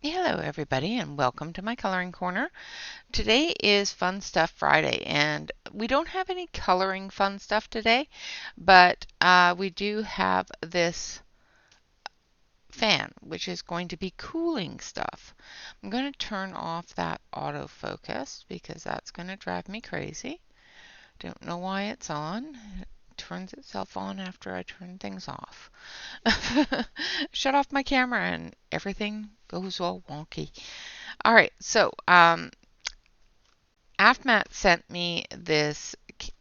Hello everybody and welcome to my coloring corner. Today is Fun Stuff Friday and we don't have any coloring fun stuff today, but we do have this fan which is going to be cooling stuff. I'm going to turn off that autofocus because that's going to drive me crazy. Don't know why it's on. It turns itself on after I turn things off. Shut off my camera and everything goes all wonky. All right, so Afmat sent me this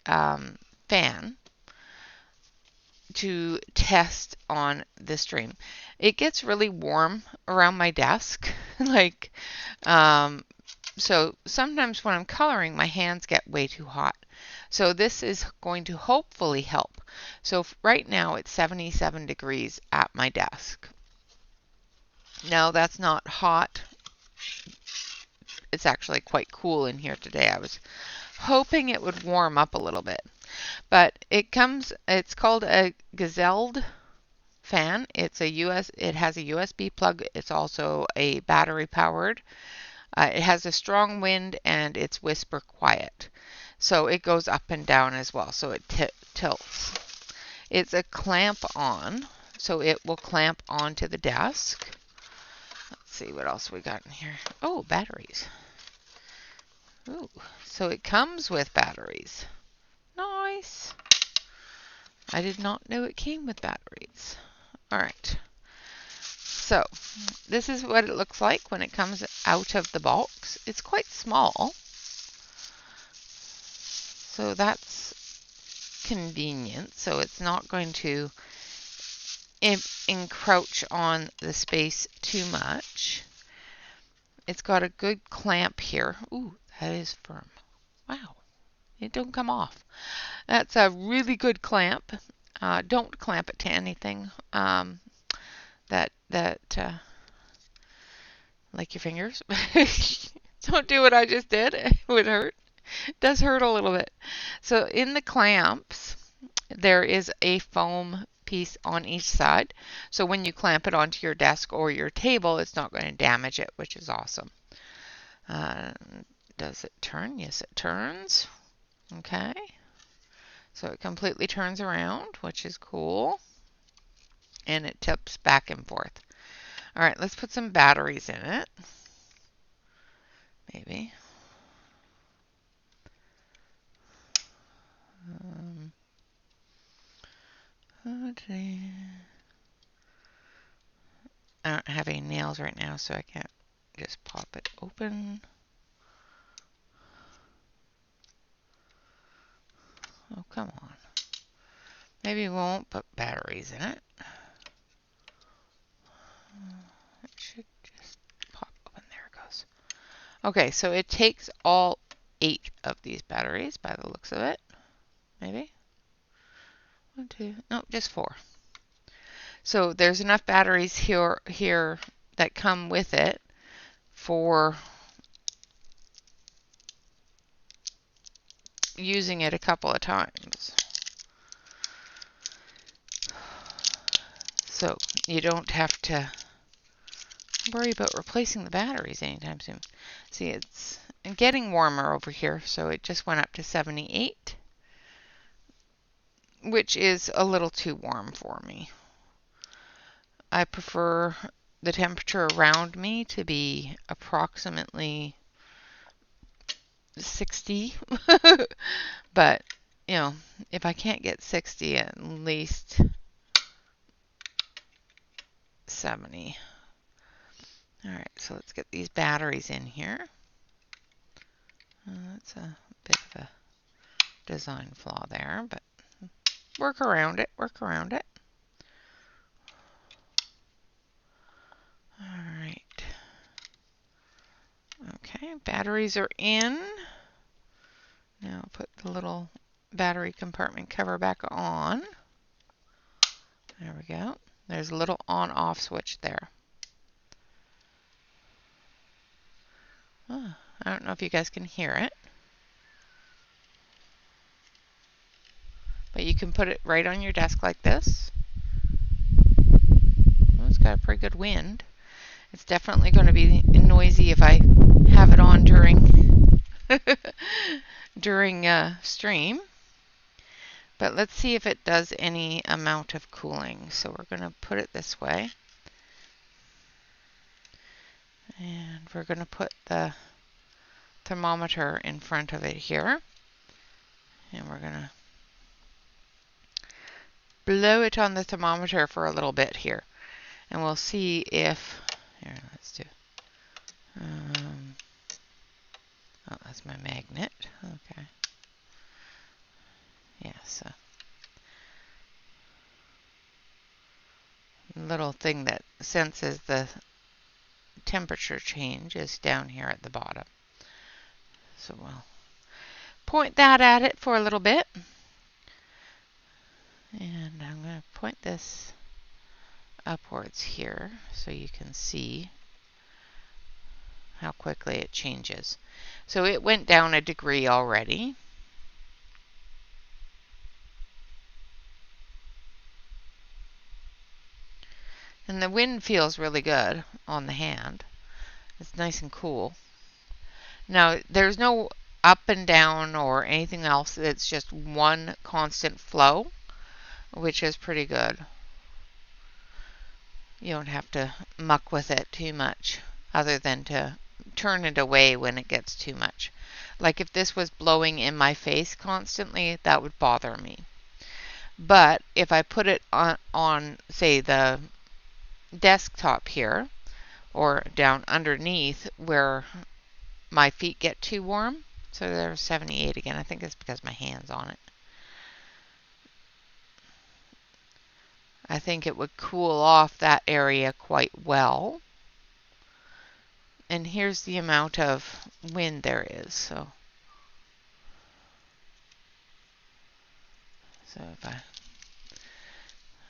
fan to test on the stream. It gets really warm around my desk, like so sometimes when I'm coloring, my hands get way too hot. So this is going to hopefully help. So right now it's 77 degrees at my desk. Now that's not hot. It's actually quite cool in here today. I was hoping it would warm up a little bit. But it's called a Gazelled fan. It has a USB plug. It's also a battery powered. It has a strong wind and it's whisper quiet. So it goes up and down as well. So it tilts. It's a clamp on. So it will clamp onto the desk. Let's see what else we got in here. Oh, batteries. Ooh, so it comes with batteries. Nice. I did not know it came with batteries. All right. So this is what it looks like when it comes out of the box. It's quite small. So that's convenient. So it's not going to encroach on the space too much. It's got a good clamp here. Ooh, that is firm. Wow. It don't come off. That's a really good clamp. Don't clamp it to anything that like your fingers. Don't do what I just did. It would hurt. It does hurt a little bit. So in the clamps, there is a foam piece on each side. So when you clamp it onto your desk or your table, it's not going to damage it, which is awesome. Does it turn? Yes, it turns. Okay. So it completely turns around, which is cool. And it tips back and forth. All right, let's put some batteries in it. Maybe. Okay. I don't have any nails right now, so I can't just pop it open. Oh, come on. Maybe we won't put batteries in it. It should just pop open. There it goes. Okay, so it takes all 8 of these batteries by the looks of it. Maybe? 1, 2, no, just 4. So there's enough batteries here that come with it for using it a couple of times. So you don't have to worry about replacing the batteries anytime soon. See, it's getting warmer over here, so it just went up to 78, which is a little too warm for me. I prefer the temperature around me to be approximately 60, but you know, if I can't get 60, at least 70. All right, so let's get these batteries in here. That's a bit of a design flaw there, but work around it, work around it. All right. Okay, batteries are in. Now put the little battery compartment cover back on. There we go. There's a little on-off switch there. Oh, I don't know if you guys can hear it. But you can put it right on your desk like this. Well, it's got a pretty good wind. It's definitely going to be noisy if I have it on during during stream. But let's see if it does any amount of cooling. So we're going to put it this way. And we're going to put the thermometer in front of it here. And we're going to blow it on the thermometer for a little bit here. And we'll see if, here, let's do, oh, that's my magnet. Okay. Yeah, so little thing that senses the temperature change is down here at the bottom. So we'll point that at it for a little bit. And I'm going to point this upwards here so you can see how quickly it changes. So it went down a degree already. And the wind feels really good on the hand. It's nice and cool. Now, there's no up and down or anything else. It's just one constant flow, which is pretty good. You don't have to muck with it too much other than to turn it away when it gets too much. Like if this was blowing in my face constantly, that would bother me. But if I put it on say, the desktop here or down underneath where my feet get too warm, so there's 78 again. I think it's because my hand's on it. I think it would cool off that area quite well. And here's the amount of wind there is. So if I,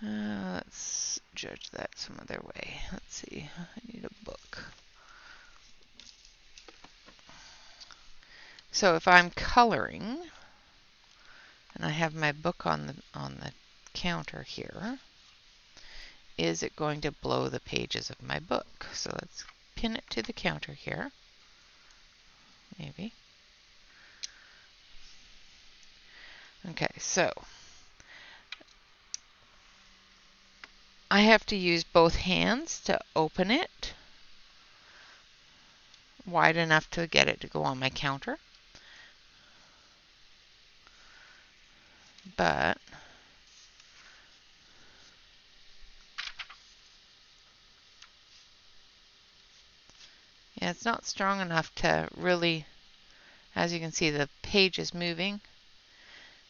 let's judge that some other way. Let's see, I need a book. So if I'm coloring, and I have my book on the counter here, is it going to blow the pages of my book? So let's pin it to the counter here. Maybe. Okay, so I have to use both hands to open it wide enough to get it to go on my counter. But yeah, it's not strong enough to really, as you can see, the page is moving,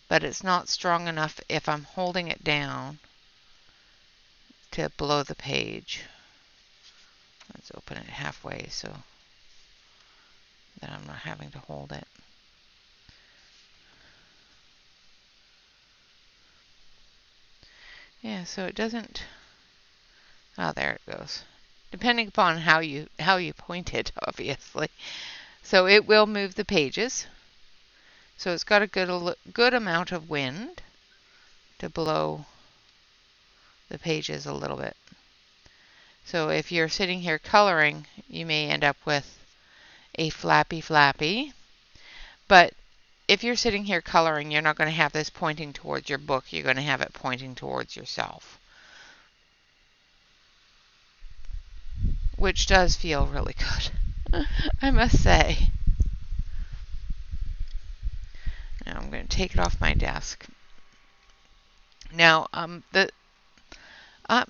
but it's not strong enough if I'm holding it down to blow the page. Let's open it halfway so that I'm not having to hold it. Yeah, so it doesn't, oh, there it goes. Depending upon how you point it, obviously. So it will move the pages. So it's got a good amount of wind to blow the pages a little bit. So if you're sitting here coloring, you may end up with a flappy. But if you're sitting here coloring, you're not going to have this pointing towards your book. You're going to have it pointing towards yourself, which does feel really good, I must say. Now I'm going to take it off my desk. Now,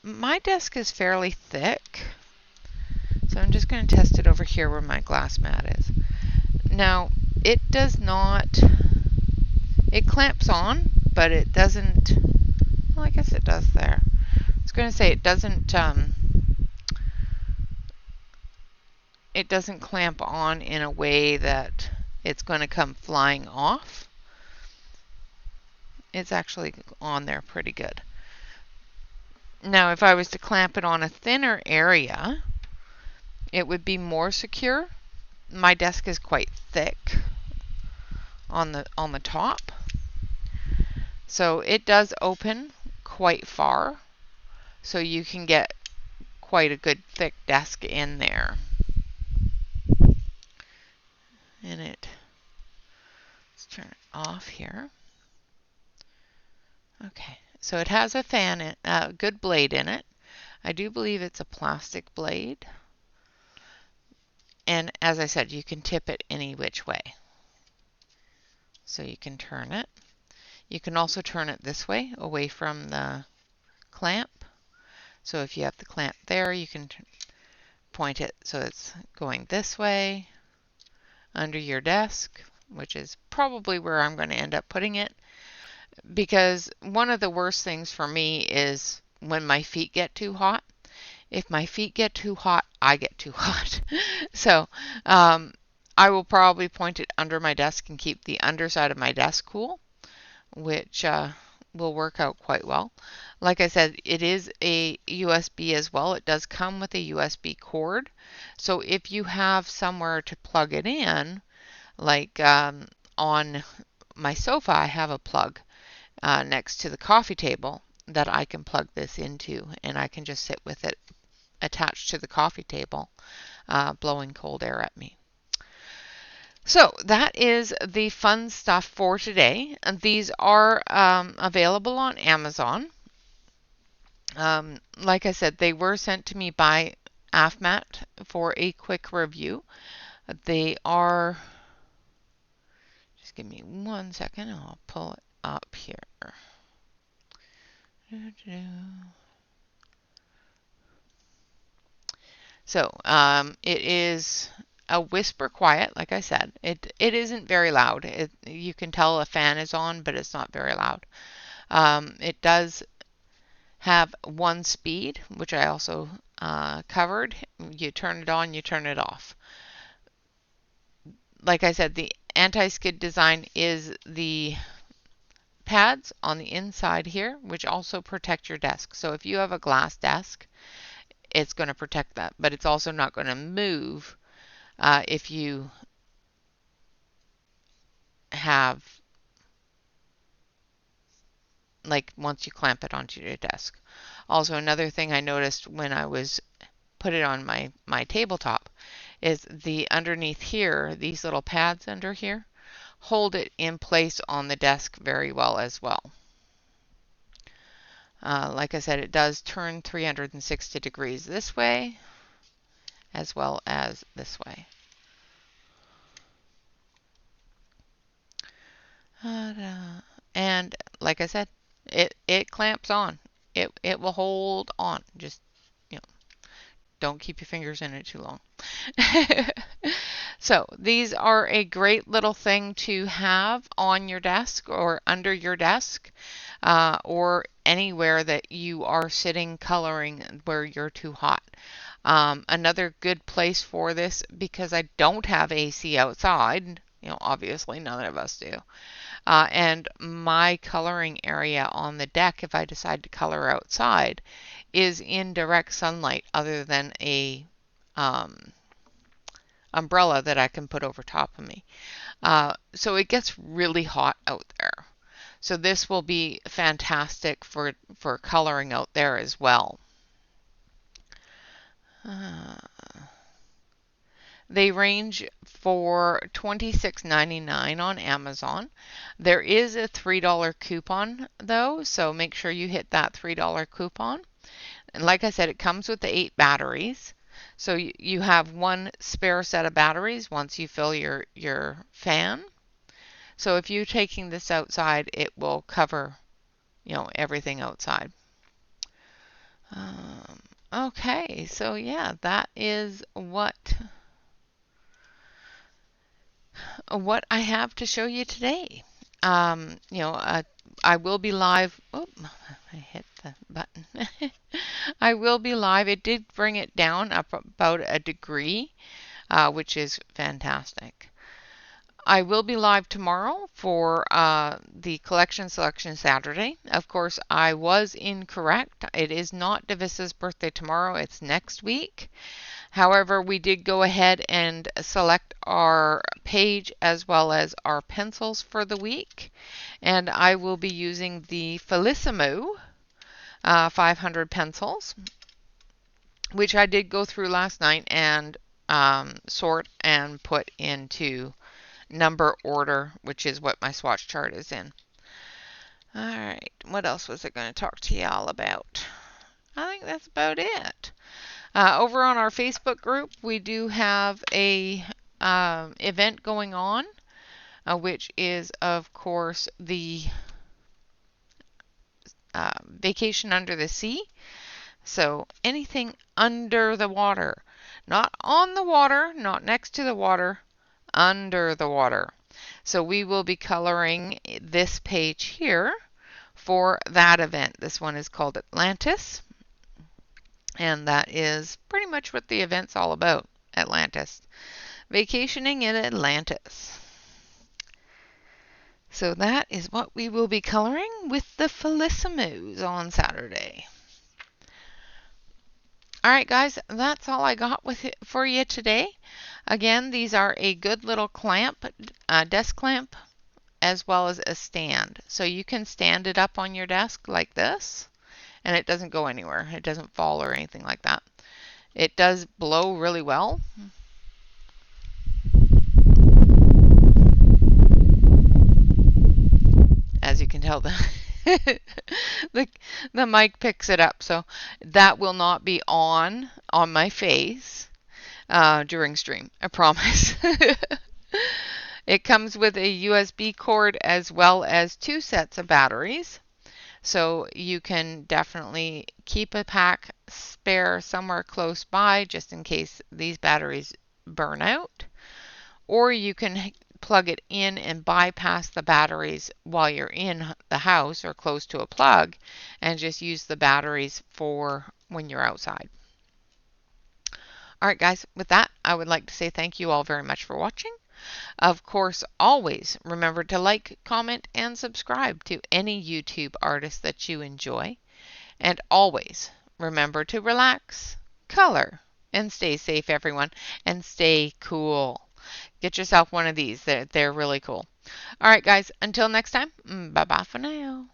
my desk is fairly thick, so I'm just going to test it over here where my glass mat is. Now, it does not, it clamps on, but it doesn't, well, I guess it does there. I was going to say it doesn't clamp on in a way that it's going to come flying off. It's actually on there pretty good. Now, if I was to clamp it on a thinner area, it would be more secure. My desk is quite thick on the top, so it does open quite far, so you can get quite a good thick desk in there. And let's turn it off here. Okay, so it has a fan, a good blade in it. I do believe it's a plastic blade. And as I said, you can tip it any which way. So you can turn it. You can also turn it this way, away from the clamp. So if you have the clamp there, you can point it so it's going this way under your desk, which is probably where I'm going to end up putting it. Because one of the worst things for me is when my feet get too hot. If my feet get too hot, I get too hot. So I will probably point it under my desk and keep the underside of my desk cool, which will work out quite well. Like I said, it is a USB as well. It does come with a USB cord. So if you have somewhere to plug it in, like on my sofa, I have a plug next to the coffee table that I can plug this into, and I can just sit with it attached to the coffee table, blowing cold air at me. So that is the fun stuff for today. And these are available on Amazon. Like I said, they were sent to me by Afmat for a quick review. They are, just give me 1 second, I'll pull it up here. So it is a whisper quiet, like I said. It isn't very loud. You can tell a fan is on, but it's not very loud. It does have 1 speed, which I also covered. You turn it on, you turn it off. Like I said, the anti-skid design is the pads on the inside here, which also protect your desk. So if you have a glass desk, it's going to protect that, but it's also not going to move if you have, like, once you clamp it onto your desk. Also, another thing I noticed when I was put it on my tabletop is the underneath here, these little pads under here, hold it in place on the desk very well as well. Like I said, it does turn 360 degrees this way as well as this way. And like I said, it clamps on. It will hold on. Just, you know, don't keep your fingers in it too long. So these are a great little thing to have on your desk or under your desk, or anywhere that you are sitting coloring where you're too hot. Another good place for this, because I don't have AC outside, you know, obviously none of us do. And my coloring area on the deck, if I decide to color outside, is in direct sunlight other than a umbrella that I can put over top of me. So it gets really hot out there. So this will be fantastic for coloring out there as well. They range for $26.99 on Amazon. There is a $3 coupon though, so make sure you hit that $3 coupon. And like I said, it comes with the 8 batteries. So you have 1 spare set of batteries once you fill your fan. So if you're taking this outside, it will cover, you know, everything outside. Okay, so yeah, that is what I have to show you today. You know, I will be live. Oh, I hit the button. I will be live. It did bring it down up about a degree, which is fantastic. I will be live tomorrow for the Collection Selection Saturday. Of course, I was incorrect. It is not Davissa's birthday tomorrow. It's next week. However, we did go ahead and select our page as well as our pencils for the week. And I will be using the Felissimo 500 pencils. which I did go through last night and sort and put into number order, which is what my swatch chart is in. All right, what else was I going to talk to y'all about? I think that's about it. Over on our Facebook group, we do have a event going on, which is, of course, the Vacation Under the Sea. So anything under the water, not on the water, not next to the water, under the water. So we will be coloring this page here for that event. This one is called Atlantis, and that is pretty much what the event's all about. Atlantis. Vacationing in Atlantis. So that is what we will be coloring with the Felissimos on Saturday. All right, guys, that's all I got with it for you today. Again, these are a good little clamp, desk clamp, as well as a stand. So you can stand it up on your desk like this, and it doesn't go anywhere. It doesn't fall or anything like that. It does blow really well. As you can tell, the, the mic picks it up. So that will not be on my face during stream, I promise. It comes with a USB cord as well as 2 sets of batteries. So you can definitely keep a pack spare somewhere close by just in case these batteries burn out. Or you can plug it in and bypass the batteries while you're in the house or close to a plug and just use the batteries for when you're outside. All right, guys, with that, I would like to say thank you all very much for watching. Of course, always remember to like, comment, and subscribe to any YouTube artist that you enjoy. And always remember to relax, color, and stay safe, everyone, and stay cool. Get yourself one of these. They're really cool. All right, guys, until next time, bye-bye for now.